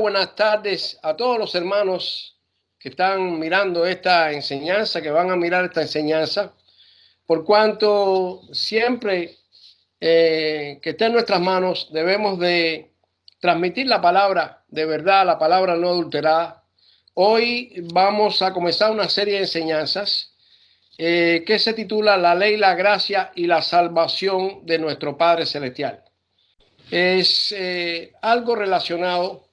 buenas tardes a todos los hermanos que están mirando esta enseñanza, que van a mirar esta enseñanza, por cuanto siempre que esté en nuestras manos debemos de transmitir la palabra de verdad, la palabra no adulterada. Hoy vamos a comenzar una serie de enseñanzas que se titula La ley, la gracia y la salvación de nuestro Padre Celestial. Es algo relacionado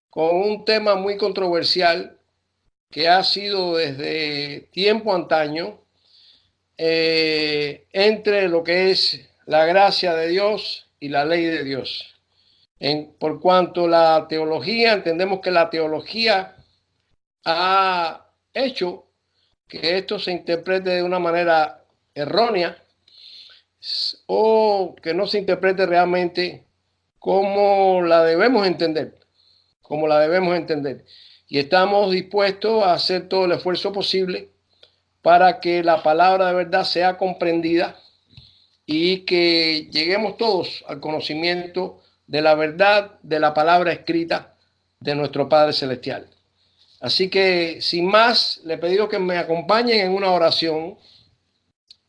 con un tema muy controversial que ha sido desde tiempo antaño entre lo que es la gracia de Dios y la ley de Dios. Por cuanto la teología, entendemos que la teología ha hecho que esto se interprete de una manera errónea o que no se interprete realmente como la debemos entender, Y estamos dispuestos a hacer todo el esfuerzo posible para que la palabra de verdad sea comprendida y que lleguemos todos al conocimiento de la verdad de la palabra escrita de nuestro Padre Celestial. Así que, sin más, le pido que me acompañen en una oración,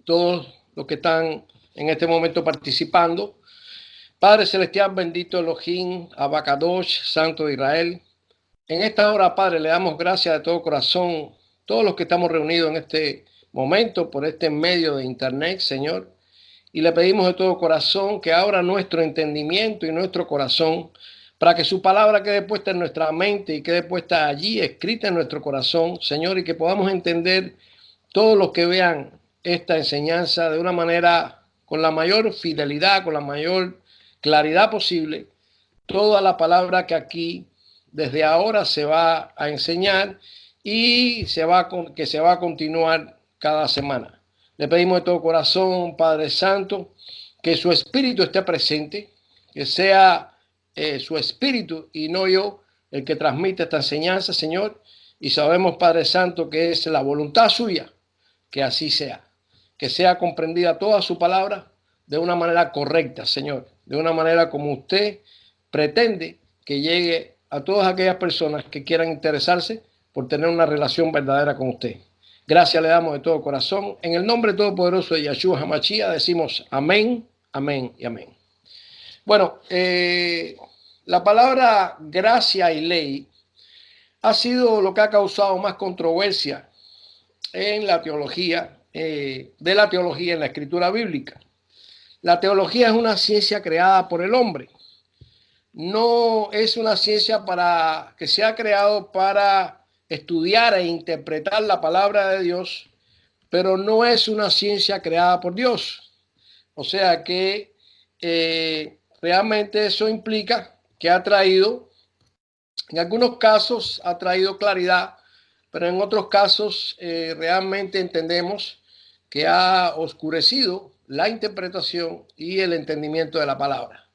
todos los que están en este momento participando. Padre Celestial, bendito Elohim, Abacadosh, Santo de Israel. En esta hora, Padre, le damos gracias de todo corazón, todos los que estamos reunidos en este momento por este medio de internet, Señor. Y le pedimos de todo corazón que abra nuestro entendimiento y nuestro corazón para que su palabra quede puesta en nuestra mente y quede puesta allí, escrita en nuestro corazón, Señor, y que podamos entender todos los que vean esta enseñanza de una manera con la mayor fidelidad, con la mayor claridad posible, toda la palabra que aquí desde ahora se va a enseñar y que se va a continuar cada semana. Le pedimos de todo corazón, Padre Santo, que su espíritu esté presente, que sea su espíritu y no yo el que transmite esta enseñanza, Señor. Y sabemos, Padre Santo, que es la voluntad suya que así sea, que sea comprendida toda su palabra de una manera correcta, Señor, de una manera como usted pretende que llegue a todas aquellas personas que quieran interesarse por tener una relación verdadera con usted. Gracias le damos de todo corazón. En el nombre todopoderoso de Yeshua HaMashiach decimos amén, amén y amén. Bueno, la palabra gracia y ley ha sido lo que ha causado más controversia en la teología, de la teología en la escritura bíblica. La teología es una ciencia creada por el hombre. No es una ciencia que se ha creado para estudiar e interpretar la palabra de Dios, pero no es una ciencia creada por Dios. O sea que realmente eso implica que en algunos casos ha traído claridad, pero en otros casos realmente entendemos que ha oscurecido la interpretación y el entendimiento de la palabra.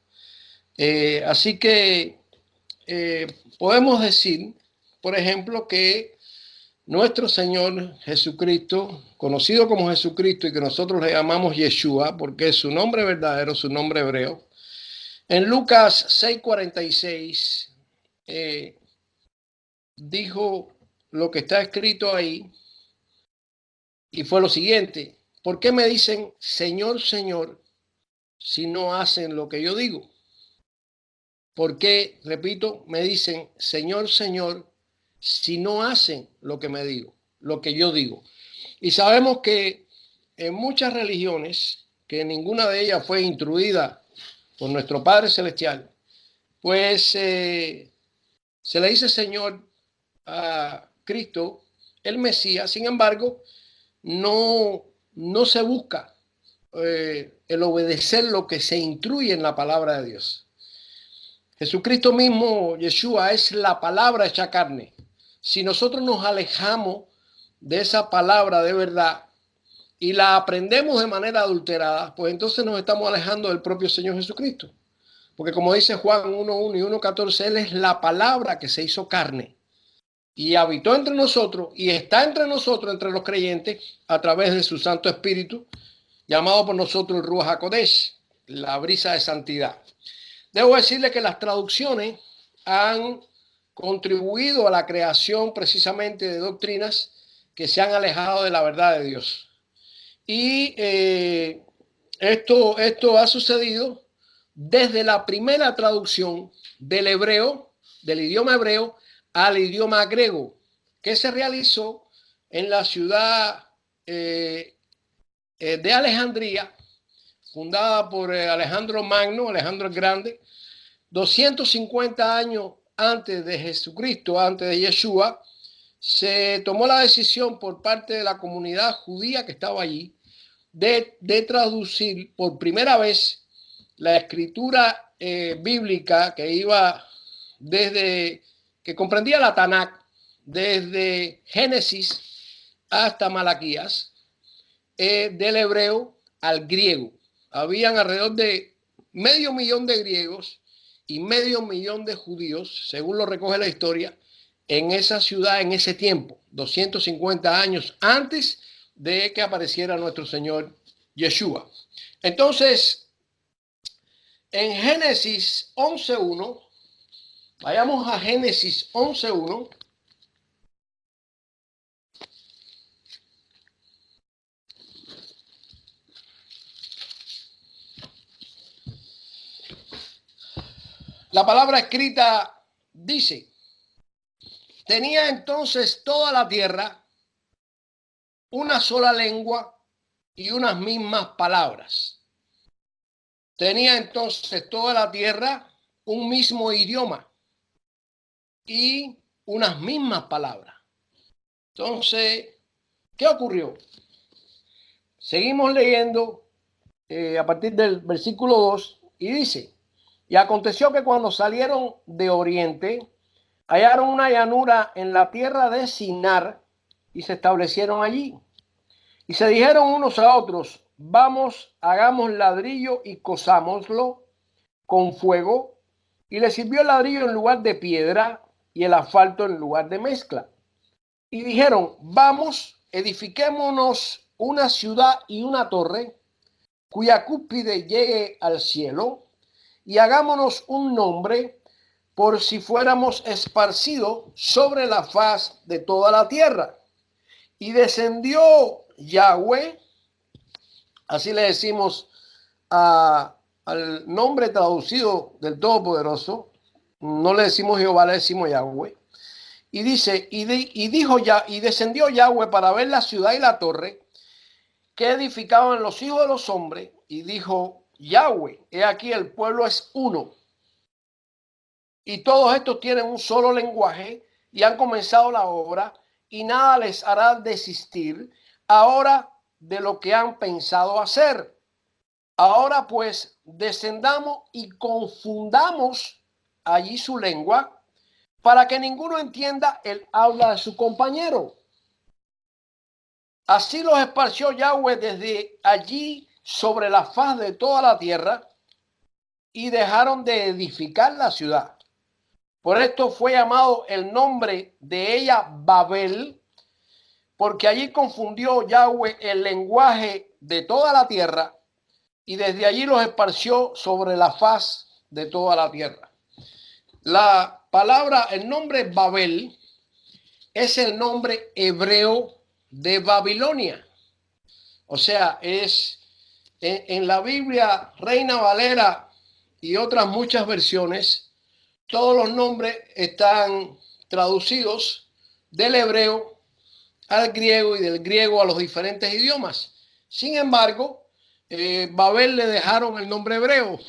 Así que podemos decir, por ejemplo, que nuestro Señor Jesucristo, conocido como Jesucristo y que nosotros le llamamos Yeshua, porque es su nombre verdadero, su nombre hebreo, en Lucas 6:46 dijo lo que está escrito ahí y fue lo siguiente: ¿por qué me dicen Señor, Señor, si no hacen lo que yo digo? ¿Por qué, repito, me dicen Señor, Señor, si no hacen lo que yo digo? Y sabemos que en muchas religiones, que ninguna de ellas fue instruida por nuestro Padre Celestial, pues se le dice Señor a Cristo, el Mesías. Sin embargo, no se busca el obedecer lo que se instruye en la palabra de Dios. Jesucristo mismo, Yeshua, es la palabra hecha carne. Si nosotros nos alejamos de esa palabra de verdad y la aprendemos de manera adulterada, pues entonces nos estamos alejando del propio Señor Jesucristo. Porque como dice Juan 1:1 y 1:14, Él es la palabra que se hizo carne y habitó entre nosotros y está entre nosotros, entre los creyentes, a través de su Santo Espíritu, llamado por nosotros el Ruach HaKodesh, la brisa de santidad. Debo decirle que las traducciones han contribuido a la creación precisamente de doctrinas que se han alejado de la verdad de Dios. Y esto ha sucedido desde la primera traducción del hebreo, del idioma hebreo, al idioma griego, que se realizó en la ciudad de Alejandría, fundada por Alejandro Magno, Alejandro el Grande, 250 años antes de Jesucristo, antes de Yeshua. Se tomó la decisión por parte de la comunidad judía que estaba allí de traducir por primera vez la escritura bíblica que iba desde, que comprendía la Tanakh, desde Génesis hasta Malaquías, del hebreo al griego. Habían alrededor de 500,000 de griegos y 500,000 de judíos, según lo recoge la historia, en esa ciudad en ese tiempo, 250 años antes de que apareciera nuestro Señor Yeshua. Entonces, en Génesis 11:1, vayamos a Génesis 11:1. La palabra escrita dice: tenía entonces toda la tierra una sola lengua y unas mismas palabras. Tenía entonces toda la tierra un mismo idioma y unas mismas palabras. Entonces, ¿qué ocurrió? Seguimos leyendo a partir del versículo 2 y dice: y aconteció que cuando salieron de oriente, hallaron una llanura en la tierra de Sinar y se establecieron allí. Y se dijeron unos a otros: vamos, hagamos ladrillo y cosámoslo con fuego. Y le sirvió el ladrillo en lugar de piedra y el asfalto en lugar de mezcla. Y dijeron: vamos, edifiquémonos una ciudad y una torre, cuya cúspide llegue al cielo, y hagámonos un nombre, por si fuéramos esparcidos sobre la faz de toda la tierra. Y descendió Yahweh, así le decimos al nombre traducido del Todopoderoso, no le decimos Jehová, le decimos Yahweh. Y dice, y descendió Yahweh para ver la ciudad y la torre que edificaban los hijos de los hombres, y dijo Yahweh: he aquí el pueblo es uno, y todos estos tienen un solo lenguaje, y han comenzado la obra, y nada les hará desistir ahora de lo que han pensado hacer. Ahora pues descendamos y confundamos allí su lengua, para que ninguno entienda el habla de su compañero. Así los esparció Yahweh desde allí sobre la faz de toda la tierra, y dejaron de edificar la ciudad. Por esto fue llamado el nombre de ella Babel, porque allí confundió Yahweh el lenguaje de toda la tierra, y desde allí los esparció sobre la faz de toda la tierra. La palabra, el nombre Babel, es el nombre hebreo de Babilonia. O sea, es en la Biblia Reina Valera y otras muchas versiones, todos los nombres están traducidos del hebreo al griego y del griego a los diferentes idiomas. Sin embargo, Babel le dejaron el nombre hebreo.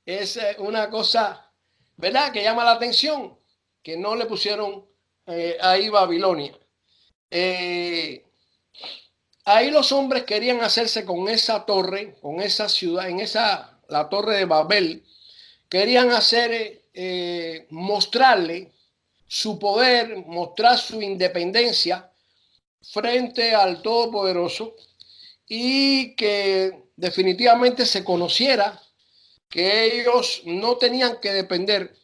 Es una cosa, ¿verdad?, que llama la atención, que no le pusieron ahí Babilonia. Ahí los hombres querían hacerse con esa torre, con esa ciudad, la torre de Babel. Querían hacer, mostrarle su poder, mostrar su independencia frente al Todopoderoso, y que definitivamente se conociera que ellos no tenían que depender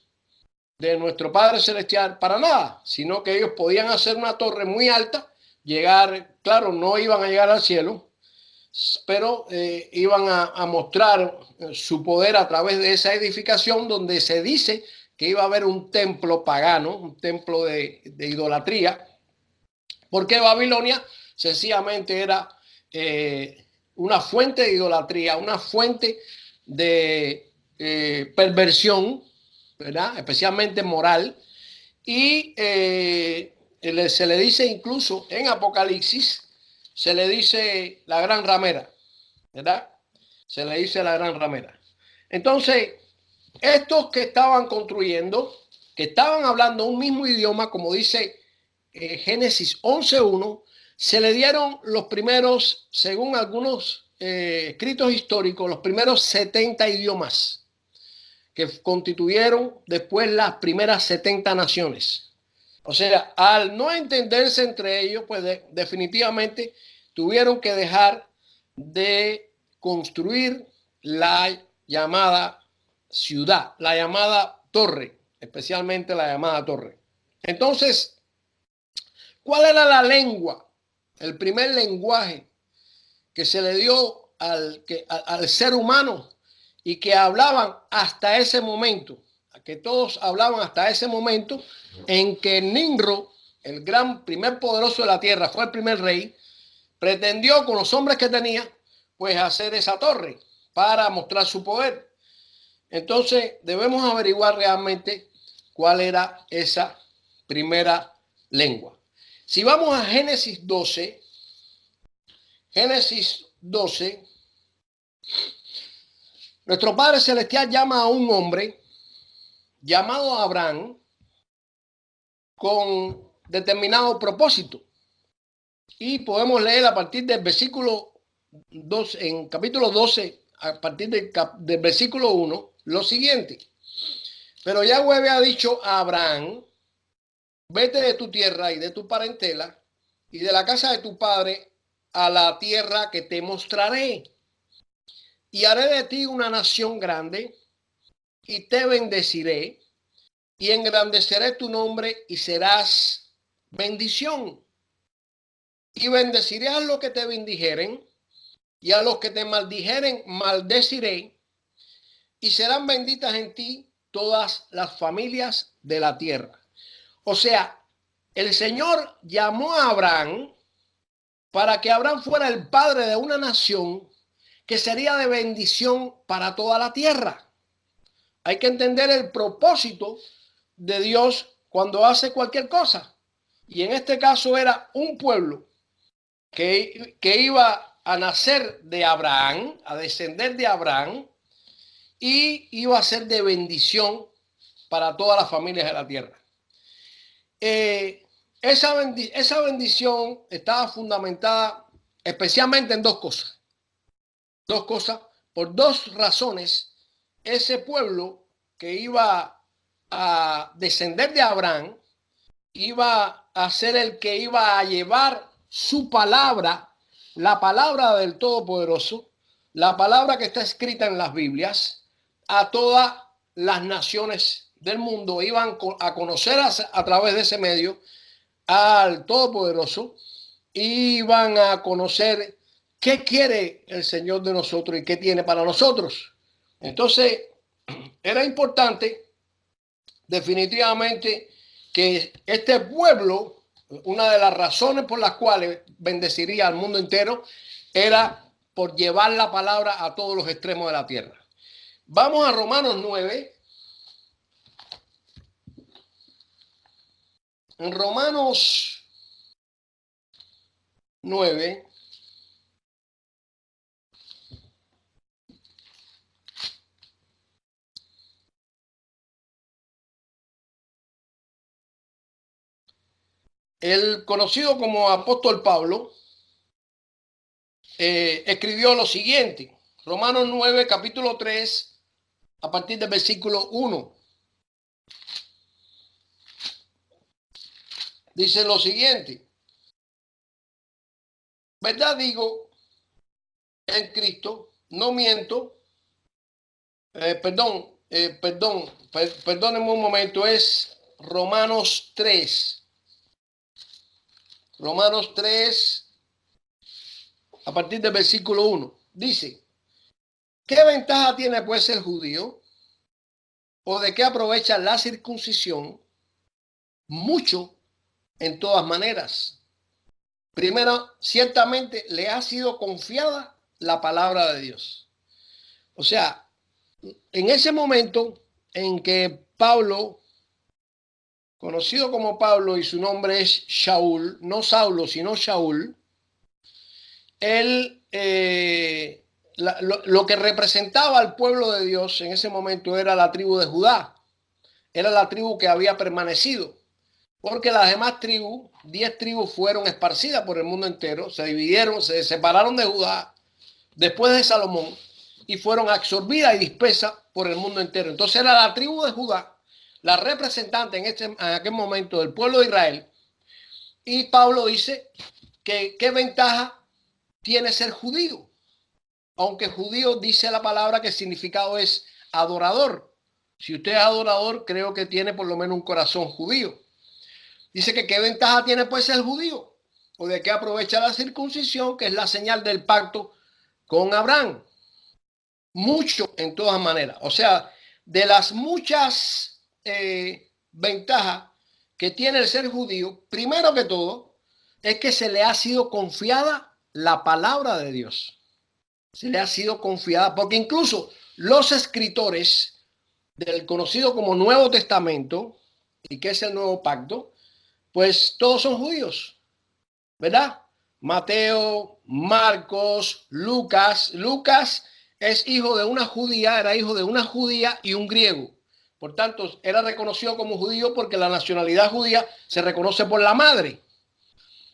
de nuestro Padre Celestial para nada, sino que ellos podían hacer una torre muy alta, llegar, claro, no iban a llegar al cielo, pero iban a mostrar su poder a través de esa edificación, donde se dice que iba a haber un templo pagano, un templo de idolatría, porque Babilonia sencillamente era una fuente de idolatría, una fuente de perversión, ¿verdad? Especialmente moral, y se le dice incluso en Apocalipsis, se le dice la gran ramera, ¿verdad? Se le dice la gran ramera. Entonces, estos que estaban construyendo, que estaban hablando un mismo idioma, como dice Génesis 11:1, se le dieron los primeros, según algunos escritos históricos, los primeros 70 idiomas que constituyeron después las primeras 70 naciones. O sea, al no entenderse entre ellos, pues definitivamente tuvieron que dejar de construir la llamada ciudad, la llamada torre, especialmente la llamada torre. Entonces, ¿cuál era la lengua? El primer lenguaje que se le dio al ser humano y que hablaban hasta ese momento, que todos hablaban hasta ese momento en que Nimrod, el gran primer poderoso de la tierra, fue el primer rey, pretendió con los hombres que tenía, pues hacer esa torre para mostrar su poder. Entonces debemos averiguar realmente cuál era esa primera lengua. Si vamos a Génesis 12, nuestro Padre Celestial llama a un hombre llamado Abraham con determinado propósito. Y podemos leer a partir del versículo 2, en capítulo 12, a partir del versículo 1, lo siguiente. Pero Yahweh había dicho a Abraham, vete de tu tierra y de tu parentela y de la casa de tu padre a la tierra que te mostraré. Y haré de ti una nación grande y te bendeciré y engrandeceré tu nombre y serás bendición. Y bendeciré a los que te bendijeren y a los que te maldijeren maldeciré, y serán benditas en ti todas las familias de la tierra. O sea, el Señor llamó a Abraham para que Abraham fuera el padre de una nación que sería de bendición para toda la tierra. Hay que entender el propósito de Dios cuando hace cualquier cosa. Y en este caso era un pueblo que iba a nacer de Abraham, a descender de Abraham, y iba a ser de bendición para todas las familias de la tierra. Esa bendición estaba fundamentada especialmente en dos cosas. Por dos razones. Ese pueblo que iba a descender de Abraham iba a ser el que iba a llevar su palabra, la palabra del Todopoderoso, la palabra que está escrita en las Biblias, a todas las naciones del mundo. Iban a conocer a través de ese medio al Todopoderoso, y iban a conocer qué quiere el Señor de nosotros y qué tiene para nosotros. Entonces, era importante definitivamente que este pueblo, una de las razones por las cuales bendeciría al mundo entero, era por llevar la palabra a todos los extremos de la tierra. Vamos a Romanos 9. En Romanos 9, el conocido como apóstol Pablo escribió lo siguiente. Romanos 9, capítulo 3, a partir del versículo 1. Dice lo siguiente. ¿Verdad digo en Cristo? No miento. Perdónenme un momento. Es Romanos 3. Romanos 3, a partir del versículo 1. Dice, ¿qué ventaja tiene pues el judío? ¿O de qué aprovecha la circuncisión? Mucho, en todas maneras. Primero, ciertamente le ha sido confiada la palabra de Dios. O sea, en ese momento en que Pablo, conocido como Pablo y su nombre es Shaul, no Saulo, sino Shaul, él, lo que representaba al pueblo de Dios en ese momento era la tribu de Judá, era la tribu que había permanecido, porque las demás tribus, 10 tribus fueron esparcidas por el mundo entero, se dividieron, se separaron de Judá después de Salomón y fueron absorbidas y dispersas por el mundo entero. Entonces era la tribu de Judá, la representante en aquel momento del pueblo de Israel. Y Pablo dice que qué ventaja tiene ser judío, aunque judío dice la palabra que el significado es adorador. Si usted es adorador, creo que tiene por lo menos un corazón judío. Dice que qué ventaja tiene pues ser judío, o de qué aprovecha la circuncisión, que es la señal del pacto con Abraham. Mucho en todas maneras. O sea, de las muchas ventajas que tiene el ser judío, primero que todo, es que se le ha sido confiada la palabra de Dios. Se le ha sido confiada, porque incluso los escritores del conocido como Nuevo Testamento, y que es el Nuevo Pacto, pues todos son judíos, ¿verdad? Mateo, Marcos, Lucas. Lucas es hijo de una judía, era hijo de una judía y un griego. Por tanto, era reconocido como judío porque la nacionalidad judía se reconoce por la madre.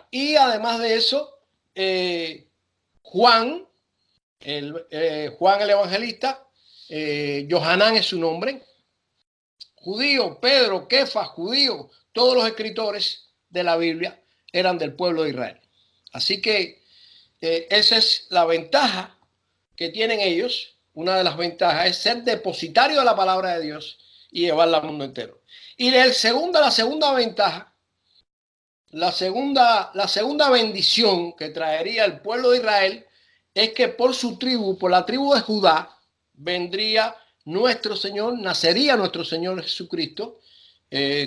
Y además de eso, Juan el evangelista, Johanán es su nombre, judío, Pedro, Kefas, judío, todos los escritores de la Biblia eran del pueblo de Israel. Así que esa es la ventaja que tienen ellos. Una de las ventajas es ser depositario de la palabra de Dios y llevarla al mundo entero. Y la segunda ventaja, la segunda bendición que traería el pueblo de Israel es que por su tribu, por la tribu de Judá, vendría nuestro Señor, nacería nuestro Señor Jesucristo,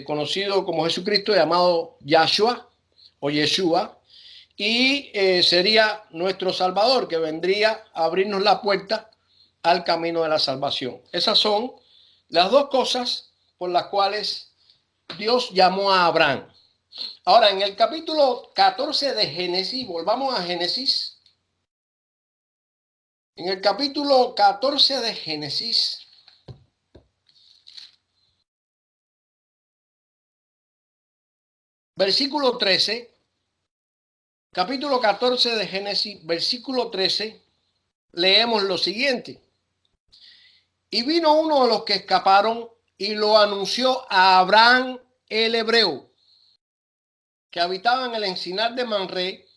conocido como Jesucristo, llamado Yahshua o Yeshua, y sería nuestro Salvador, que vendría a abrirnos la puerta al camino de la salvación. Esas son las dos cosas por las cuales Dios llamó a Abraham. Ahora, en el capítulo 14 de Génesis, volvamos a Génesis. En el capítulo 14 de Génesis, versículo 13, capítulo 14 de Génesis, versículo 13, leemos lo siguiente. Y vino uno de los que escaparon y lo anunció a Abraham el hebreo, que habitaba en el encinar de Manré,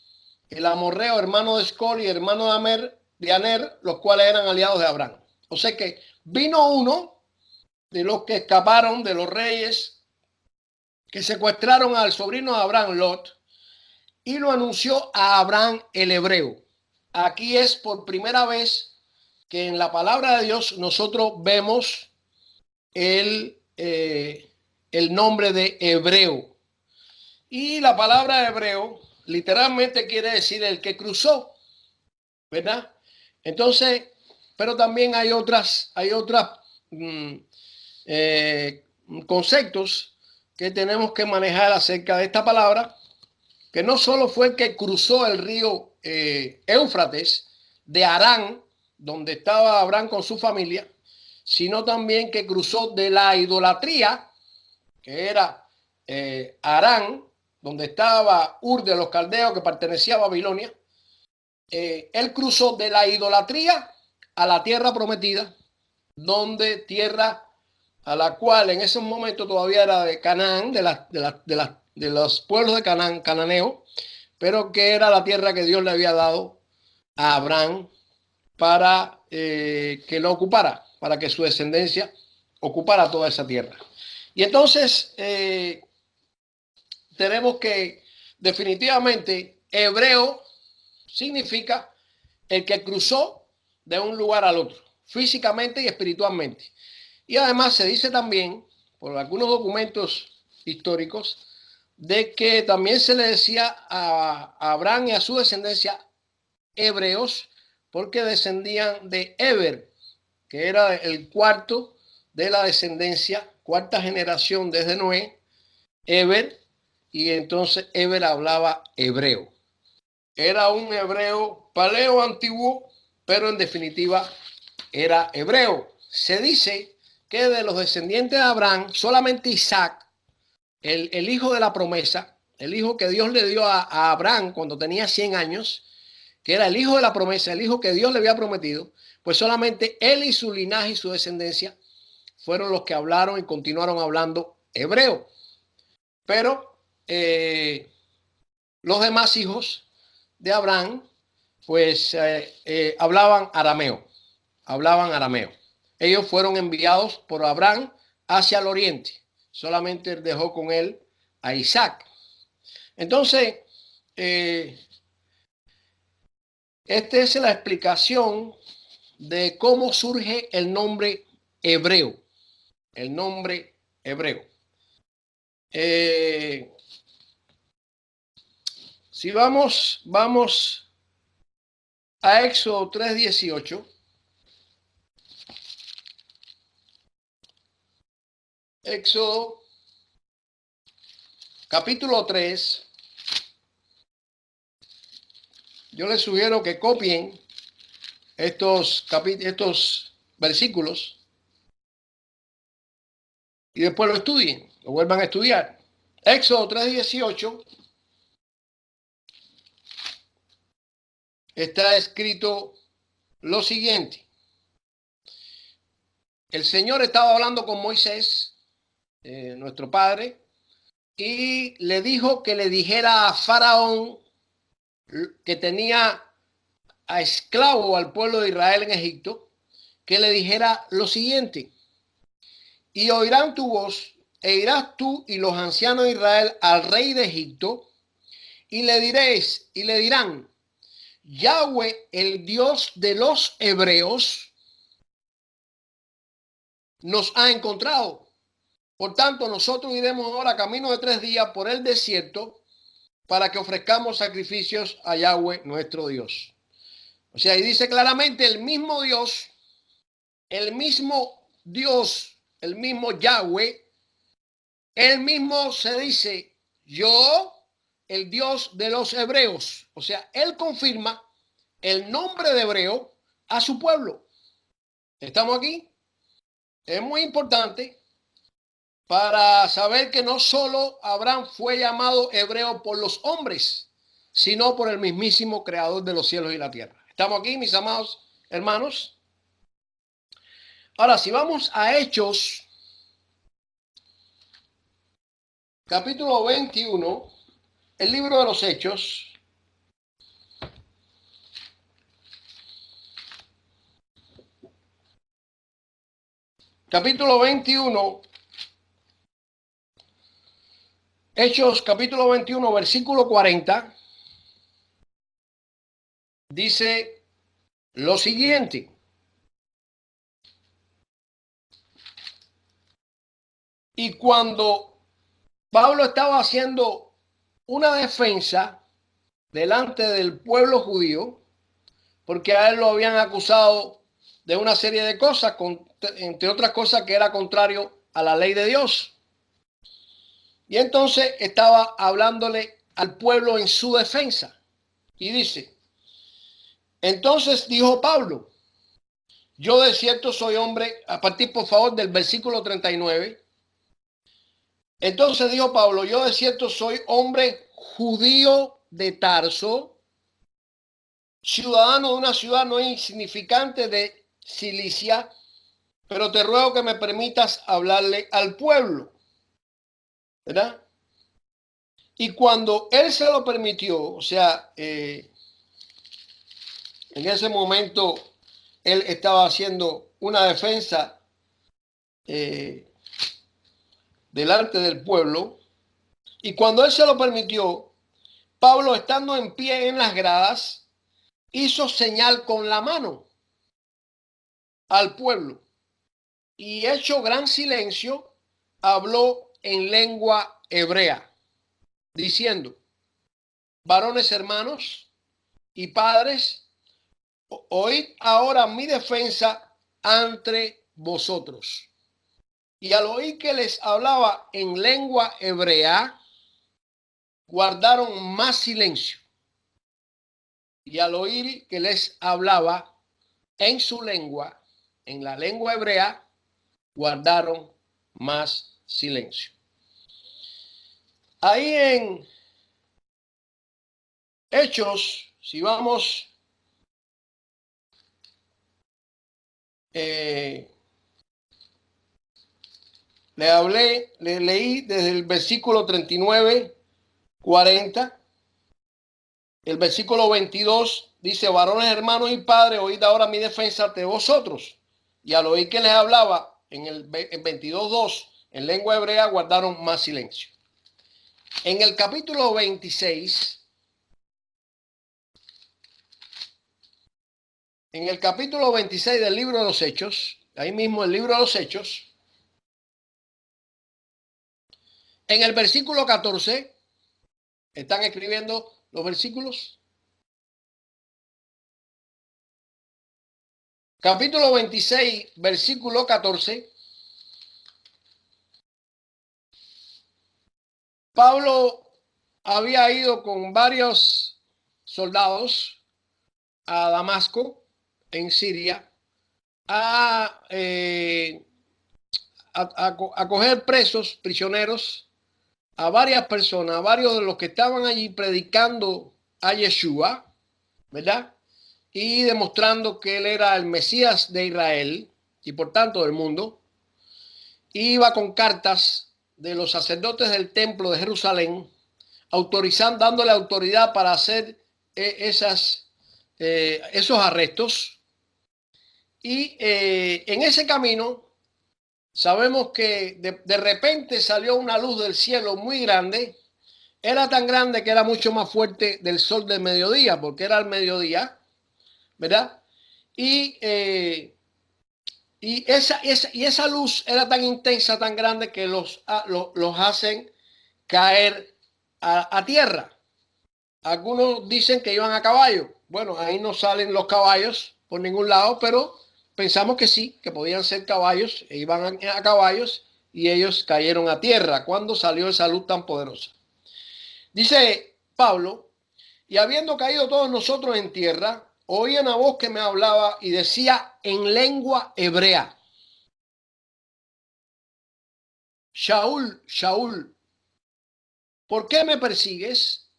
el amorreo, hermano de Escol y hermano de Aner, los cuales eran aliados de Abraham. O sea que vino uno de los que escaparon, de los reyes que secuestraron al sobrino de Abraham, Lot, y lo anunció a Abraham el hebreo. Aquí es por primera vez que en la palabra de Dios nosotros vemos el nombre de hebreo. Y la palabra hebreo literalmente quiere decir el que cruzó, ¿verdad? Entonces, pero también hay otros conceptos que tenemos que manejar acerca de esta palabra, que no solo fue el que cruzó el río Éufrates de Harán, donde estaba Abraham con su familia, sino también que cruzó de la idolatría, que era Harán, donde estaba Ur de los Caldeos, que pertenecía a Babilonia. Él cruzó de la idolatría a la tierra prometida, donde tierra a la cual en ese momento todavía era de Canaán, de los pueblos de Canaán, cananeo, pero que era la tierra que Dios le había dado a Abraham para que lo ocupara, para que su descendencia ocupara toda esa tierra. Y entonces tenemos que definitivamente hebreo significa el que cruzó de un lugar al otro, físicamente y espiritualmente. Y además se dice también, por algunos documentos históricos, de que también se le decía a Abraham y a su descendencia hebreos, porque descendían de Eber, que era el cuarto de la descendencia, cuarta generación desde Noé, Eber, y entonces Eber hablaba hebreo. Era un hebreo paleo antiguo, pero en definitiva era hebreo. Se dice que de los descendientes de Abraham, solamente Isaac, el hijo de la promesa, el hijo que Dios le dio a Abraham cuando tenía 100 años, que era el hijo de la promesa, el hijo que Dios le había prometido, pues solamente él y su linaje y su descendencia fueron los que hablaron y continuaron hablando hebreo. Pero los demás hijos de Abraham, pues hablaban arameo. Ellos fueron enviados por Abraham hacia el oriente. Solamente dejó con él a Isaac. Entonces, esta es la explicación de cómo surge el nombre hebreo. El nombre hebreo. Si vamos a Éxodo 3:18. Éxodo capítulo 3. Yo les sugiero que copien estos versículos y después lo estudien, lo vuelvan a estudiar. Éxodo 3:18 está escrito lo siguiente. El Señor estaba hablando con Moisés, nuestro padre, y le dijo que le dijera a Faraón, que tenía a esclavo al pueblo de Israel en Egipto, que le dijera lo siguiente: y oirán tu voz, e irás tú y los ancianos de Israel al rey de Egipto, y le dirán: Yahweh, el Dios de los hebreos, nos ha encontrado. Por tanto, nosotros iremos ahora camino de 3 días por el desierto para que ofrezcamos sacrificios a Yahweh, nuestro Dios. O sea, y dice claramente el mismo Dios, el mismo Yahweh, él mismo se dice: yo, el Dios de los hebreos. O sea, él confirma el nombre de hebreo a su pueblo. ¿Estamos aquí? Es muy importante para saber que no solo Abraham fue llamado hebreo por los hombres, sino por el mismísimo creador de los cielos y la tierra. ¿Estamos aquí, mis amados hermanos? Ahora, si vamos a Hechos, capítulo 21, el libro de los Hechos, capítulo 21, Hechos capítulo 21, versículo 40, dice lo siguiente: y cuando Pablo estaba haciendo una defensa delante del pueblo judío, porque a él lo habían acusado de una serie de cosas, entre otras cosas que era contrario a la ley de Dios. Y entonces estaba hablándole al pueblo en su defensa. Y dice: entonces dijo Pablo: yo de cierto soy hombre, a partir por favor del versículo 39. Entonces dijo Pablo: yo de cierto soy hombre judío de Tarso, ciudadano de una ciudad no insignificante de Cilicia, pero te ruego que me permitas hablarle al pueblo. ¿Verdad? Y cuando él se lo permitió, o sea, en ese momento él estaba haciendo una defensa delante del pueblo, y cuando él se lo permitió, Pablo, estando en pie en las gradas, hizo señal con la mano al pueblo. y hecho gran silencio, habló en lengua hebrea, diciendo: varones hermanos y padres, oíd ahora mi defensa ante vosotros. Y al oír que les hablaba en lengua hebrea, guardaron más silencio. Y al oír que les hablaba en su lengua, en la lengua hebrea, guardaron más silencio. Ahí en Hechos, si vamos le leí desde el versículo 39, 40. El versículo 22 dice: varones hermanos y padres, oíd ahora mi defensa ante vosotros. Y al oír que les hablaba en el 22:2 en lengua hebrea, guardaron más silencio. En el capítulo 26, del libro de los Hechos, ahí mismo el libro de los Hechos, en el versículo 14, ¿están escribiendo los versículos? Capítulo 26, versículo 14. Pablo había ido con varios soldados a Damasco, en Siria, a coger presos, prisioneros, a varias personas, a varios de los que estaban allí predicando a Yeshua, ¿verdad? Y demostrando que él era el Mesías de Israel y por tanto del mundo. Iba con cartas de los sacerdotes del templo de Jerusalén, autorizando, dándole autoridad para hacer esos arrestos. Y en ese camino sabemos que de repente salió una luz del cielo muy grande. Era tan grande que era mucho más fuerte del sol del mediodía, porque era el mediodía, ¿verdad? Y esa luz era tan intensa, tan grande, que los hacen caer a tierra. Algunos dicen que iban a caballo. Bueno, ahí no salen los caballos por ningún lado, pero pensamos que sí, que podían ser caballos, e iban a caballos y ellos cayeron a tierra cuando salió esa luz tan poderosa. Dice Pablo: y habiendo caído todos nosotros en tierra, oí una voz que me hablaba y decía en lengua hebrea: Shaul, Shaul, ¿por qué me persigues?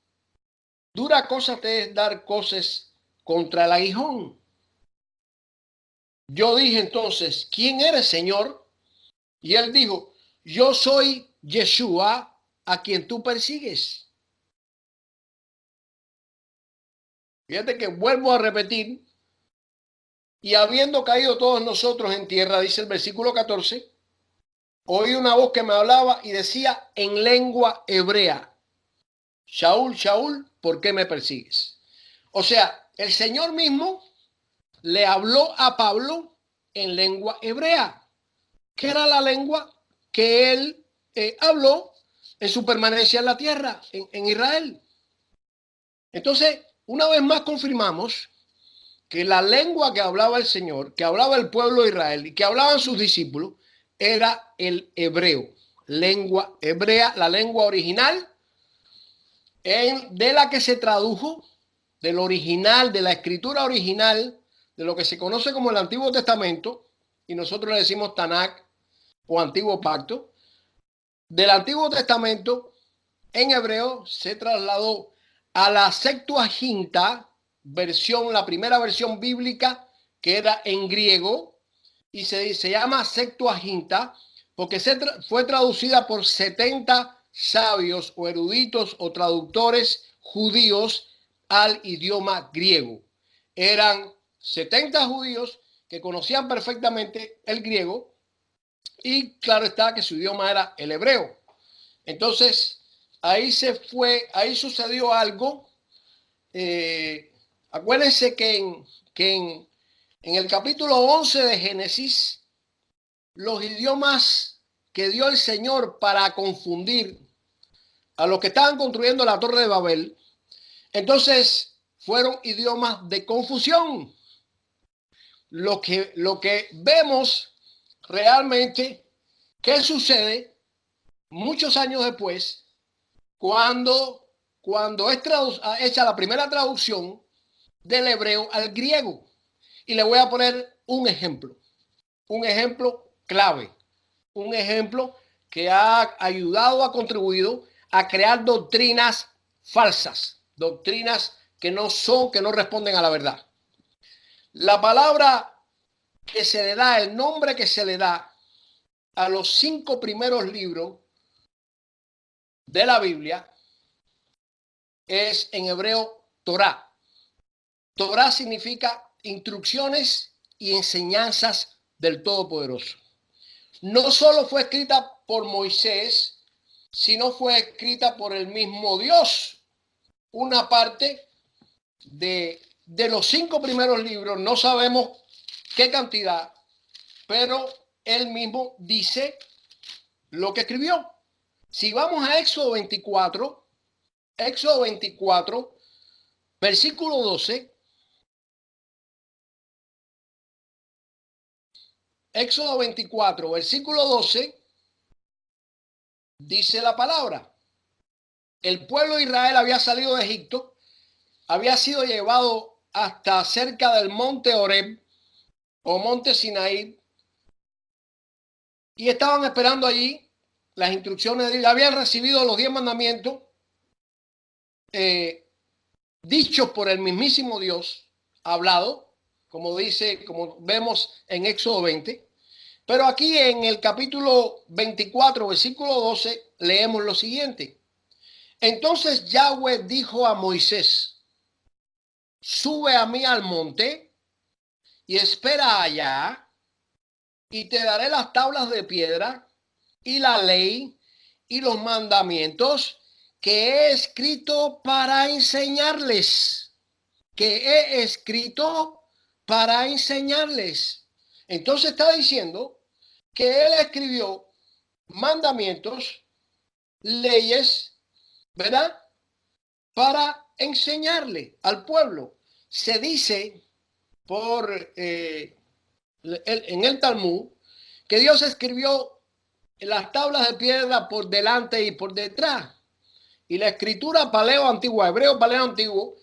Dura cosa te es dar cosas contra el aguijón. Yo dije entonces: ¿quién eres, Señor? Y él dijo: yo soy Yeshua, a quien tú persigues. Fíjate que vuelvo a repetir: y habiendo caído todos nosotros en tierra, dice el versículo 14, oí una voz que me hablaba y decía en lengua hebrea: Shaul, Shaul, ¿por qué me persigues? O sea, el Señor mismo le habló a Pablo en lengua hebrea, que era la lengua que él habló en su permanencia en la tierra, en Israel. Entonces, una vez más confirmamos que la lengua que hablaba el Señor, que hablaba el pueblo de Israel y que hablaban sus discípulos, era el hebreo, lengua hebrea, la lengua original de la que se tradujo, del original, de la escritura original, de lo que se conoce como el Antiguo Testamento, y nosotros le decimos Tanakh o Antiguo Pacto. Del Antiguo Testamento en hebreo se trasladó a la Septuaginta versión, la primera versión bíblica, que era en griego, y se llama Septuaginta porque fue traducida por 70 sabios o eruditos o traductores judíos al idioma griego. Eran 70 judíos que conocían perfectamente el griego, y claro está que su idioma era el hebreo. Entonces, ahí sucedió algo. Acuérdense que en el capítulo 11 de Génesis, los idiomas que dio el Señor para confundir a los que estaban construyendo la Torre de Babel, entonces fueron idiomas de confusión. Lo que vemos realmente, ¿qué sucede muchos años después cuando es hecha la primera traducción del hebreo al griego? Y le voy a poner un ejemplo clave, un ejemplo que ha ayudado, ha contribuido a crear doctrinas falsas, doctrinas que no responden a la verdad. La palabra que se le da, el nombre que se le da a los 5 primeros libros de la Biblia es en hebreo Torá. Torá significa instrucciones y enseñanzas del Todopoderoso. No solo fue escrita por Moisés, sino fue escrita por el mismo Dios. Una parte de los 5 primeros libros, no sabemos qué cantidad, pero él mismo dice lo que escribió. Si vamos a Éxodo 24, versículo 12. Éxodo 24, versículo 12, dice la palabra: el pueblo de Israel había salido de Egipto, había sido llevado hasta cerca del monte Horeb o monte Sinaí, y estaban esperando allí las instrucciones de Dios. Habían recibido los 10 mandamientos dichos por el mismísimo Dios, hablado, como vemos en Éxodo 20. Pero aquí en el capítulo 24, versículo 12, leemos lo siguiente: entonces Yahweh dijo a Moisés: sube a mí al monte y espera allá, y te daré las tablas de piedra y la ley y los mandamientos que he escrito para enseñarles. Entonces está diciendo que él escribió mandamientos, leyes, ¿verdad?, para enseñarle al pueblo. Se dice en el Talmud que Dios escribió las tablas de piedra por delante y por detrás. Y la escritura paleo antigua, hebreo paleo antiguo,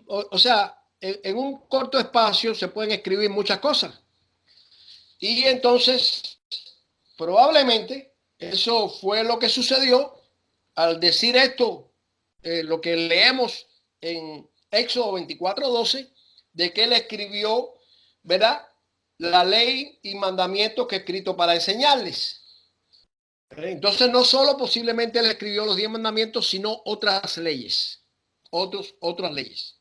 o sea, en un corto espacio se pueden escribir muchas cosas. Y entonces, probablemente, eso fue lo que sucedió al decir esto, lo que leemos en Éxodo 24:12, de que él escribió, ¿verdad?, la ley y mandamientos que he escrito para enseñarles. Entonces, no solo posiblemente él escribió los 10 mandamientos, sino otras leyes, otras leyes.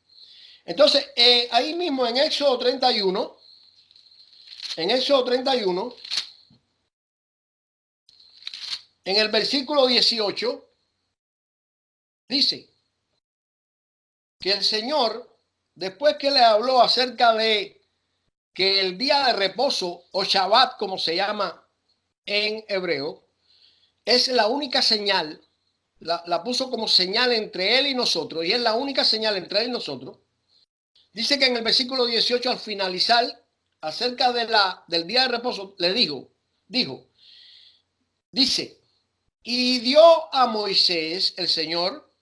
Entonces, ahí mismo en Éxodo 31, en el versículo 18, dice que el Señor, después que le habló acerca de que el día de reposo, o Shabbat como se llama en hebreo, es la única señal, la puso como señal entre él y nosotros, y es la única señal entre él y nosotros. Dice que en el versículo 18, al finalizar, acerca del día de reposo, le dice, y dio a Moisés el Señor,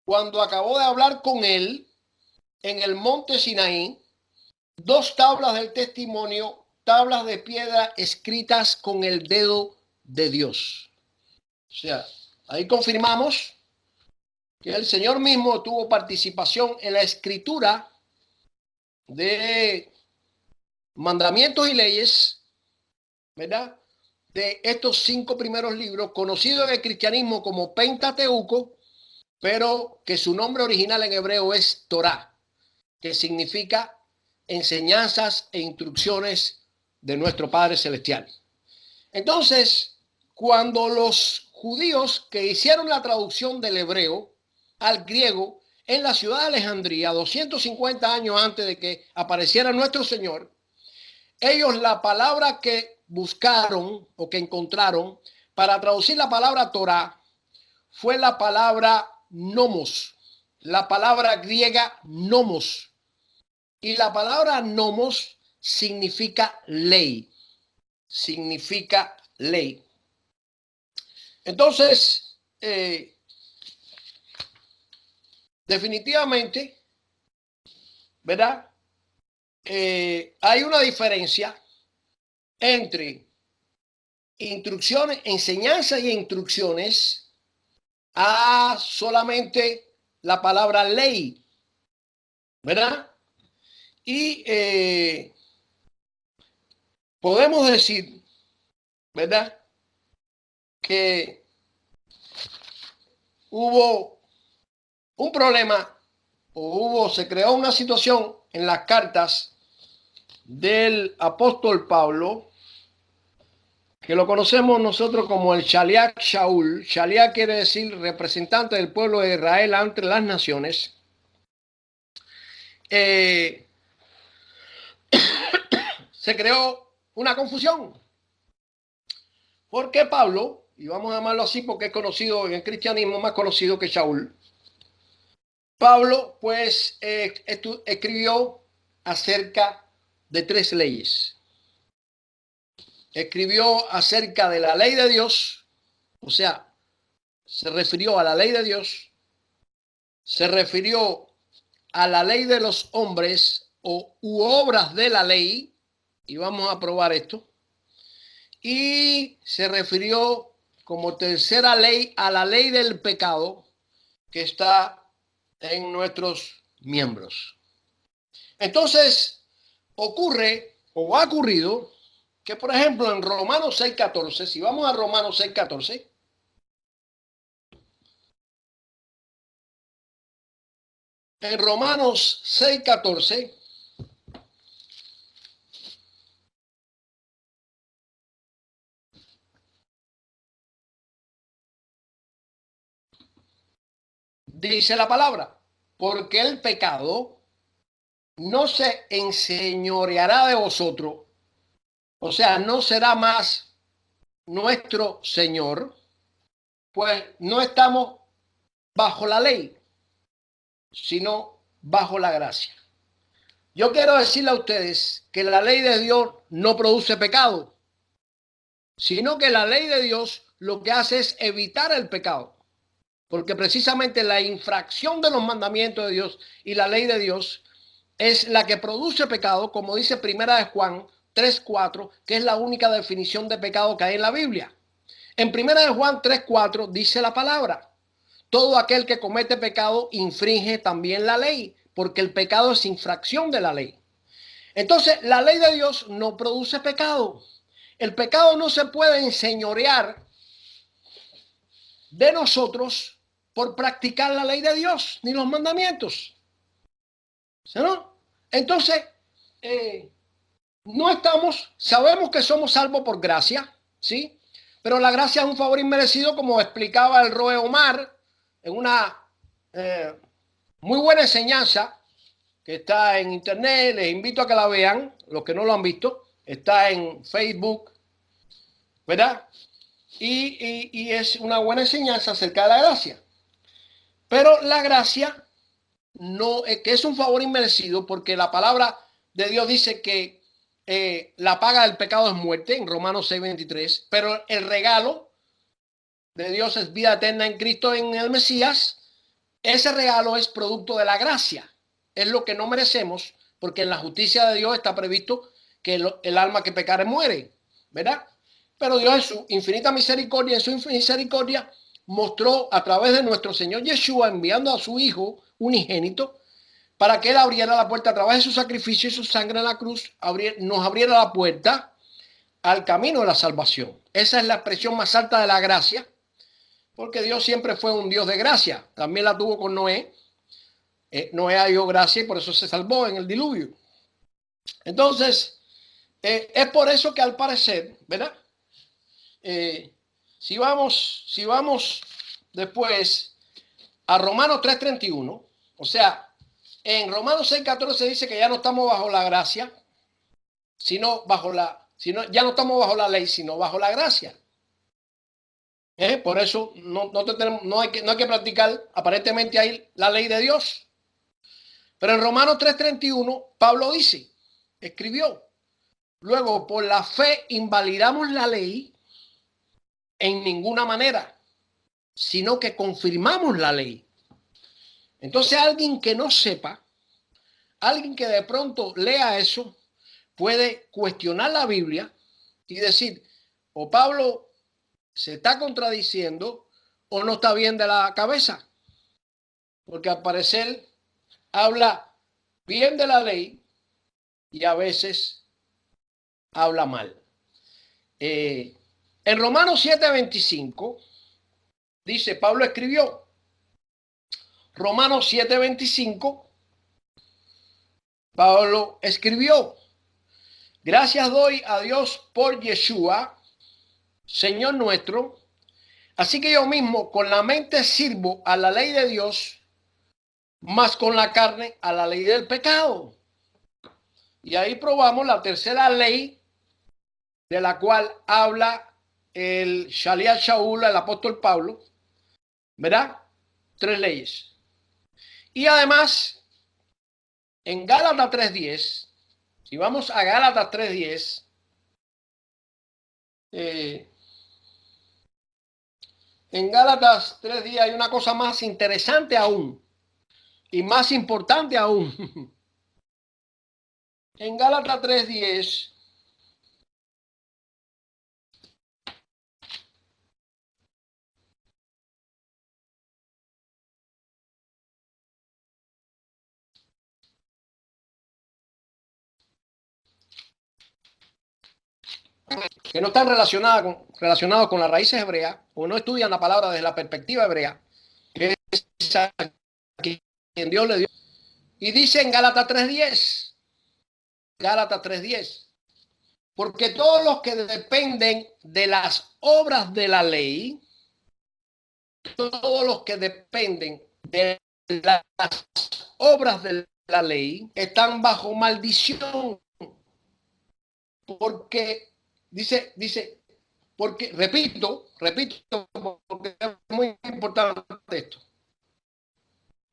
cuando acabó de hablar con él en el monte Sinaí, 2 tablas del testimonio, tablas de piedra escritas con el dedo de Dios. O sea, ahí confirmamos que el Señor mismo tuvo participación en la escritura de mandamientos y leyes, ¿verdad?, de estos 5 primeros libros, conocidos en el cristianismo como Pentateuco, pero que su nombre original en hebreo es Torá, que significa enseñanzas e instrucciones de nuestro Padre Celestial. Entonces, cuando los judíos que hicieron la traducción del hebreo al griego en la ciudad de Alejandría, 250 años antes de que apareciera nuestro Señor, ellos la palabra que buscaron o que encontraron para traducir la palabra Torah fue la palabra nomos, la palabra griega nomos. Y la palabra nomos significa ley, significa ley. Entonces, definitivamente, ¿verdad? Hay una diferencia entre instrucciones, enseñanza y instrucciones a solamente la palabra ley, ¿verdad? Y podemos decir, ¿verdad?, que hubo un problema se creó una situación en las cartas del apóstol Pablo, que lo conocemos nosotros como el Shaliach Shaul. Shaliach quiere decir representante del pueblo de Israel ante las naciones. Se creó una confusión, porque Pablo, y vamos a llamarlo así porque es conocido en el cristianismo, más conocido que Shaul, Pablo pues escribió acerca de 3 leyes. Escribió acerca de la ley de Dios, o sea, se refirió a la ley de Dios, se refirió a la ley de los hombres u obras de la ley, y vamos a probar esto, y se refirió como tercera ley a la ley del pecado que está en nuestros miembros. Entonces, ocurre o ha ocurrido que, por ejemplo, en Romanos 6:14, si vamos a Romanos 6:14, en Romanos 6:14, dice la palabra, porque el pecado no se enseñoreará de vosotros, o sea, no será más nuestro Señor, pues no estamos bajo la ley, sino bajo la gracia. Yo quiero decirle a ustedes que la ley de Dios no produce pecado, sino que la ley de Dios lo que hace es evitar el pecado, porque precisamente la infracción de los mandamientos de Dios y la ley de Dios es la que produce pecado, como dice Primera de Juan 3:4, que es la única definición de pecado que hay en la Biblia. En Primera de Juan 3:4 dice la palabra: todo aquel que comete pecado infringe también la ley, porque el pecado es infracción de la ley. Entonces, la ley de Dios no produce pecado. El pecado no se puede enseñorear de nosotros por practicar la ley de Dios ni los mandamientos. ¿Sí, no? Entonces, no estamos, sabemos que somos salvos por gracia, ¿sí? Pero la gracia es un favor inmerecido, como explicaba el Roe Omar en una muy buena enseñanza que está en internet. Les invito a que la vean, los que no lo han visto. Está en Facebook, ¿verdad? Y es una buena enseñanza acerca de la gracia. Pero la gracia no es que es un favor inmerecido, porque la palabra de Dios dice que la paga del pecado es muerte, en Romanos 6:23, pero el regalo de Dios es vida eterna en Cristo, en el Mesías. Ese regalo es producto de la gracia, es lo que no merecemos, porque en la justicia de Dios está previsto que el alma que pecare muere, ¿verdad? Pero Dios en su infinita misericordia, mostró a través de nuestro Señor Yeshua, enviando a su Hijo unigénito, para que Él abriera la puerta a través de su sacrificio y su sangre en la cruz, nos abriera la puerta al camino de la salvación. Esa es la expresión más alta de la gracia, porque Dios siempre fue un Dios de gracia. También la tuvo con Noé. Noé halló gracia y por eso se salvó en el diluvio. Entonces, es por eso que al parecer, ¿verdad? Si vamos después a Romanos 3:31, o sea, en Romanos 6:14 dice que ya no estamos bajo la gracia, sino ya no estamos bajo la ley, sino bajo la gracia. Por eso no hay que practicar aparentemente ahí la ley de Dios. Pero en Romanos 3:31, Pablo escribió, luego por la fe invalidamos la ley en ninguna manera, sino que confirmamos la ley. Entonces alguien que no sepa, alguien que de pronto lea eso, puede cuestionar la Biblia y decir, o Pablo se está contradiciendo o no está bien de la cabeza, porque al parecer habla bien de la ley y a veces habla mal. En Romanos 7:25 dice, Pablo escribió, Romanos 7:25, Pablo escribió, gracias doy a Dios por Yeshua, Señor nuestro, así que yo mismo con la mente sirvo a la ley de Dios, más con la carne a la ley del pecado. Y ahí probamos la tercera ley de la cual habla el Shaliach Shaul, el apóstol Pablo, ¿verdad? 3 leyes. Y además, en Gálatas 3:10, si vamos a Gálatas 3:10, en Gálatas 3:10 hay una cosa más interesante aún y más importante aún. En Gálatas 3:10 que no están relacionados con las raíces hebreas o no estudian la palabra desde la perspectiva hebrea, que es a quien Dios le dio. Y dice en Gálatas 3:10, Gálatas 3:10, porque todos los que dependen de las obras de la ley, todos los que dependen de las obras de la ley, están bajo maldición. Porque dice, porque, repito, porque es muy importante esto.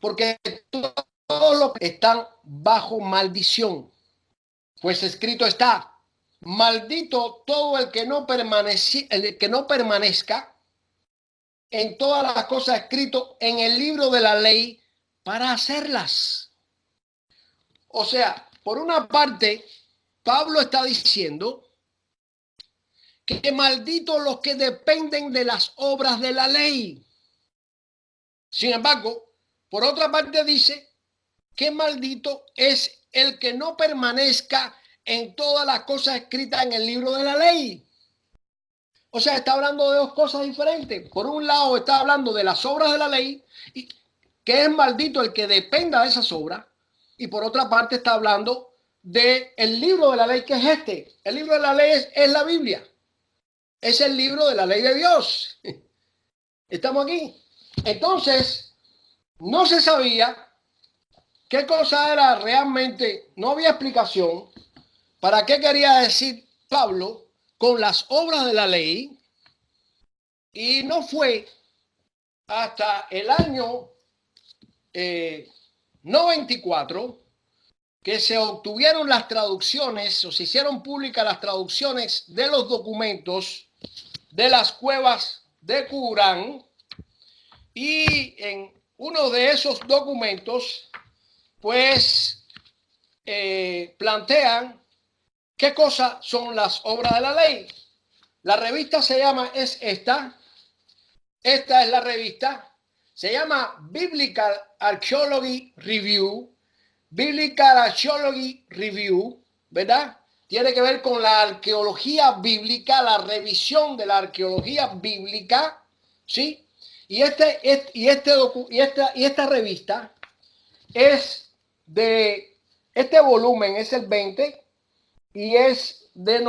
Porque todos los que están bajo maldición, pues escrito está, maldito todo el que no permanezca en todas las cosas escritas en el libro de la ley para hacerlas. O sea, por una parte, Pablo está diciendo que malditos los que dependen de las obras de la ley. Sin embargo, por otra parte dice que maldito es el que no permanezca en todas las cosas escritas en el libro de la ley. O sea, está hablando de dos cosas diferentes. Por un lado está hablando de las obras de la ley, y que es maldito el que dependa de esas obras. Y por otra parte está hablando del libro de la ley, que es este. El libro de la ley es la Biblia. Es el libro de la ley de Dios. Estamos aquí. Entonces, no se sabía qué cosa era realmente, no había explicación para qué quería decir Pablo con las obras de la ley, y no fue hasta el año 94 que se obtuvieron las traducciones o se hicieron públicas las traducciones de los documentos de las cuevas de Qumran, y en uno de esos documentos pues plantean qué cosas son las obras de la ley. La revista se llama, esta es la revista, se llama Biblical Archaeology Review, ¿verdad? Tiene que ver con la arqueología bíblica, la revisión de la arqueología bíblica, ¿sí? Y esta revista es de, este volumen es el 20 y es de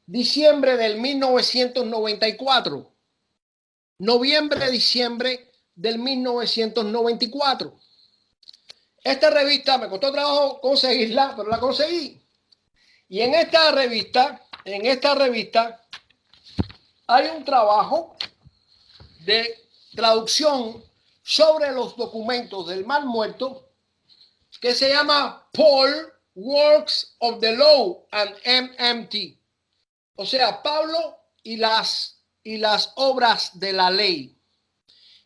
diciembre del 1994. Diciembre del 1994. Esta revista me costó trabajo conseguirla, pero la conseguí. Y en esta revista hay un trabajo de traducción sobre los documentos del Mar Muerto que se llama Paul Works of the Law and MMT. O sea, Pablo y las obras de la ley.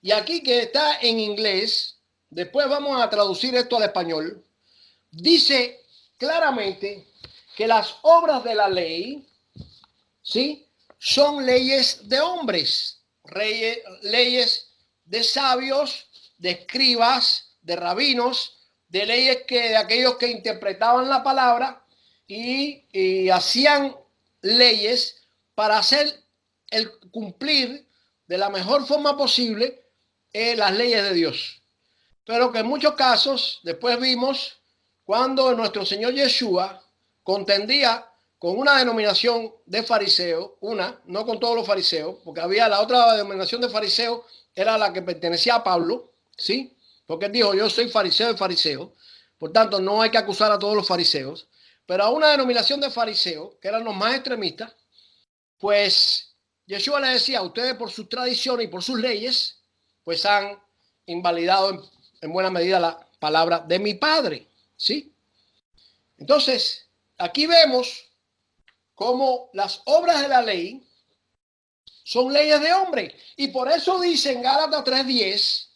Y aquí que está en inglés, después vamos a traducir esto al español, dice claramente que las obras de la ley, ¿sí?, son leyes de hombres, leyes de sabios, de escribas, de rabinos, de leyes de aquellos que interpretaban la palabra y hacían leyes para hacer el cumplir de la mejor forma posible las leyes de Dios. Pero que en muchos casos, después vimos, cuando nuestro Señor Yeshua contendía con una denominación de fariseos, no con todos los fariseos, porque había la otra denominación de fariseos, era la que pertenecía a Pablo, ¿sí? Porque él dijo, yo soy fariseo de fariseos, por tanto no hay que acusar a todos los fariseos, pero a una denominación de fariseos, que eran los más extremistas, pues Yeshua le decía, ustedes por sus tradiciones y por sus leyes, pues han invalidado en buena medida la palabra de mi Padre, ¿sí? Entonces, aquí vemos cómo las obras de la ley son leyes de hombre. Y por eso dice en Gálatas 3:10,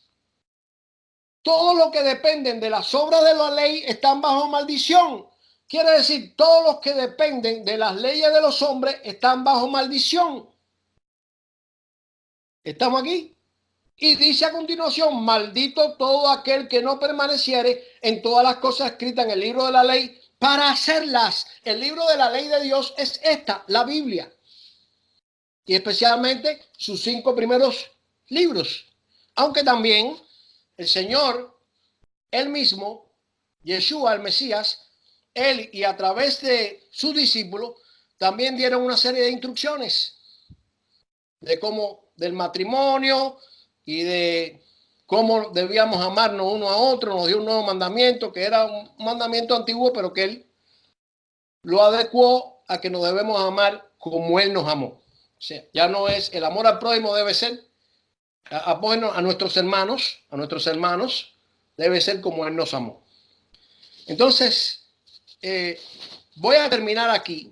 todo lo que dependen de las obras de la ley están bajo maldición. Quiere decir, todos los que dependen de las leyes de los hombres están bajo maldición. ¿Estamos aquí? Y dice a continuación, maldito todo aquel que no permaneciere en todas las cosas escritas en el libro de la ley para hacerlas. El libro de la ley de Dios es esta, la Biblia. Y especialmente sus 5 primeros libros. Aunque también el Señor, él mismo, Yeshua, el Mesías, él y a través de sus discípulos, también dieron una serie de instrucciones de cómo, del matrimonio y de cómo debíamos amarnos uno a otro. Nos dio un nuevo mandamiento, que era un mandamiento antiguo, pero que él lo adecuó a que nos debemos amar como él nos amó. O sea, ya no es el amor al prójimo, debe ser a nuestros hermanos, debe ser como él nos amó. Entonces, voy a terminar aquí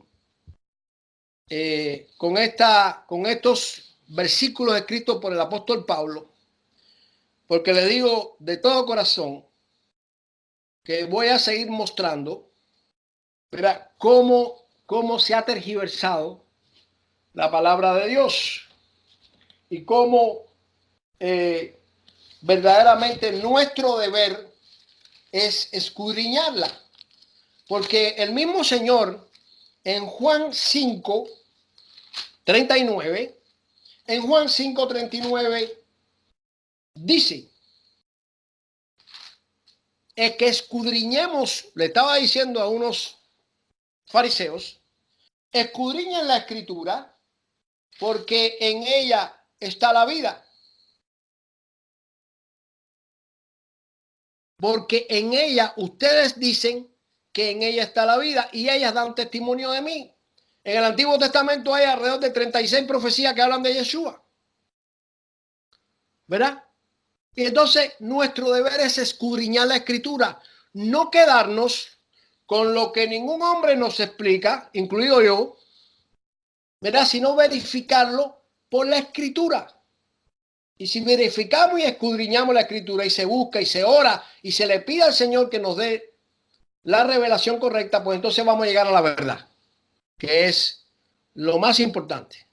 con estos versículos escritos por el apóstol Pablo, porque le digo de todo corazón que voy a seguir mostrando, ¿verdad?, cómo se ha tergiversado la palabra de Dios y cómo verdaderamente nuestro deber es escudriñarla. Porque el mismo Señor en Juan 5:39, en Juan 5:39 dice, es que escudriñemos, le estaba diciendo a unos fariseos, escudriñen la escritura porque en ella está la vida. Porque en ella ustedes dicen que en ella está la vida y ellas dan testimonio de mí. En el Antiguo Testamento hay alrededor de 36 profecías que hablan de Yeshua, ¿verdad? Y entonces nuestro deber es escudriñar la escritura, no quedarnos con lo que ningún hombre nos explica, incluido yo, ¿verdad?, sino verificarlo por la escritura. Y si verificamos y escudriñamos la escritura y se busca y se ora y se le pide al Señor que nos dé la revelación correcta, pues entonces vamos a llegar a la verdad, que es lo más importante.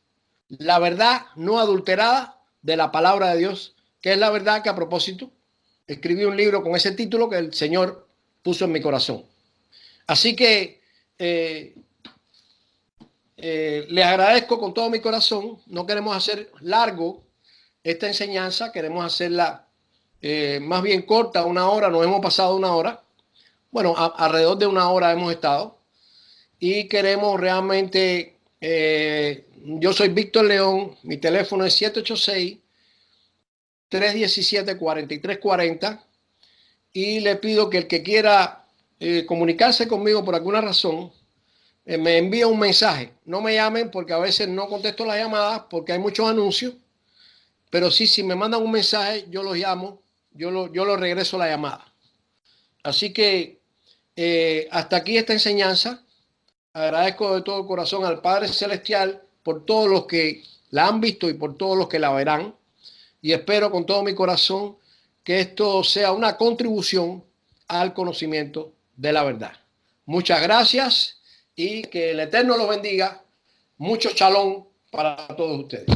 La verdad no adulterada de la palabra de Dios, que es la verdad que, a propósito, escribí un libro con ese título que el Señor puso en mi corazón. Así que les agradezco con todo mi corazón. No queremos hacer largo esta enseñanza, queremos hacerla más bien corta, 1 hora. Nos hemos pasado 1 hora. Bueno, alrededor de 1 hora hemos estado. Y queremos realmente, yo soy Víctor León, mi teléfono es 786-317-4340. Y le pido que el que quiera comunicarse conmigo por alguna razón, me envía un mensaje. No me llamen porque a veces no contesto las llamadas porque hay muchos anuncios, pero sí, si me mandan un mensaje, yo los llamo, yo lo regreso la llamada. Así que hasta aquí esta enseñanza. Agradezco de todo corazón al Padre Celestial por todos los que la han visto y por todos los que la verán. Y espero con todo mi corazón que esto sea una contribución al conocimiento de la verdad. Muchas gracias y que el Eterno los bendiga. Mucho shalom para todos ustedes.